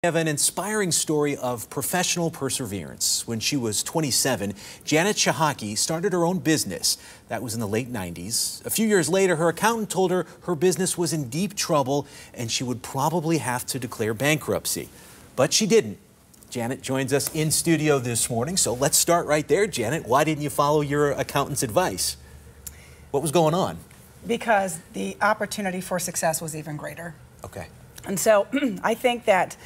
We have an inspiring story of professional perseverance. When she was 27, Janet Chihocky started her own business. That was in the late 90s. A few years later, her accountant told her her business was in deep trouble and she would probably have to declare bankruptcy. But she didn't. Janet joins us in studio this morning, so let's start right there. Janet, why didn't you follow your accountant's advice? What was going on? Because the opportunity for success was even greater. Okay. And so I think that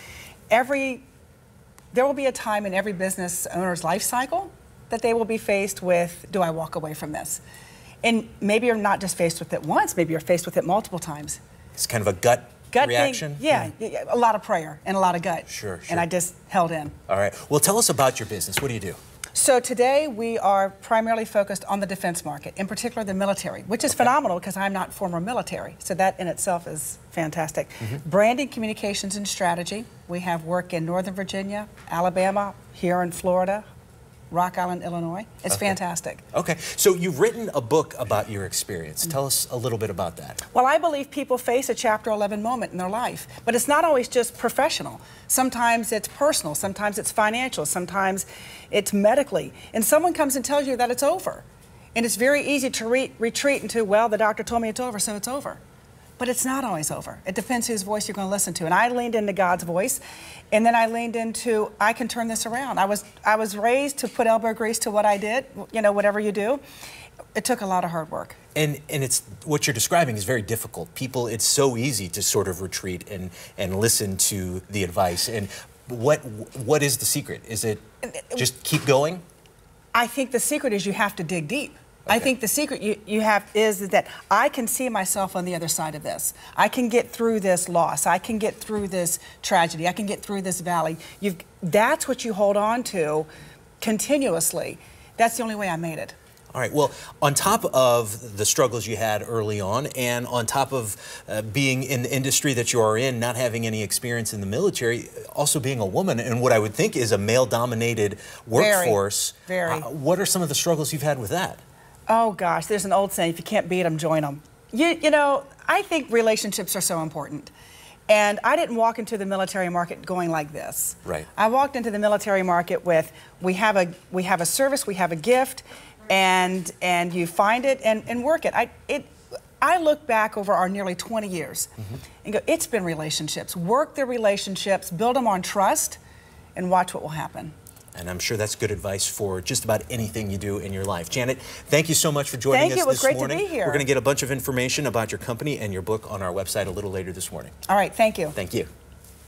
there will be a time in every business owner's life cycle that they will be faced with, do I walk away from this? And maybe you're not just faced with it once, maybe you're faced with it multiple times. It's kind of a gut reaction? Yeah, a lot of prayer and a lot of gut. Sure. And I just held in. All right. Well, tell us about your business. What do you do? So today we are primarily focused on the defense market, in particular the military, which is phenomenal because I'm not former military. So that in itself is fantastic. Branding, communications, and strategy. We have work in Northern Virginia, Alabama, here in Florida, Rock Island, Illinois. It's fantastic. Okay. So you've written a book about your experience. Tell us a little bit about that. Well, I believe people face a Chapter 11 moment in their life, but it's not always just professional. Sometimes it's personal, sometimes it's financial, sometimes it's medically. And someone comes and tells you that it's over. And it's very easy to retreat into, well, the doctor told me it's over, so it's over. But it's not always over. It depends whose voice you're going to listen to. And I leaned into God's voice, and then I leaned into, I can turn this around. I was raised to put elbow grease to what I did, you know, whatever you do. It took a lot of hard work. And it's what you're describing is very difficult. People, it's so easy to sort of retreat and listen to the advice. And what is the secret? Is it just keep going? I think the secret is you have to dig deep. Okay. I think the secret you have is that I can see myself on the other side of this. I can get through this loss. I can get through this tragedy. I can get through this valley. That's what you hold on to continuously. That's the only way I made it. All right. Well, on top of the struggles you had early on, and on top of being in the industry that you are in, not having any experience in the military, also being a woman in what I would think is a male-dominated workforce. Very. What are some of the struggles you've had with that? Oh, gosh, there's an old saying, if you can't beat them, join them. You know, I think relationships are so important. And I didn't walk into the military market going like this. Right. I walked into the military market with, we have a service, we have a gift, and you find it and work it. I look back over our nearly 20 years and go, it's been relationships. Work the relationships, build them on trust, and watch what will happen. And I'm sure that's good advice for just about anything you do in your life. Janet, thank you so much for joining us this morning. Thank you. It was great to be here. We're going to get a bunch of information about your company and your book on our website a little later this morning. All right. Thank you. Thank you.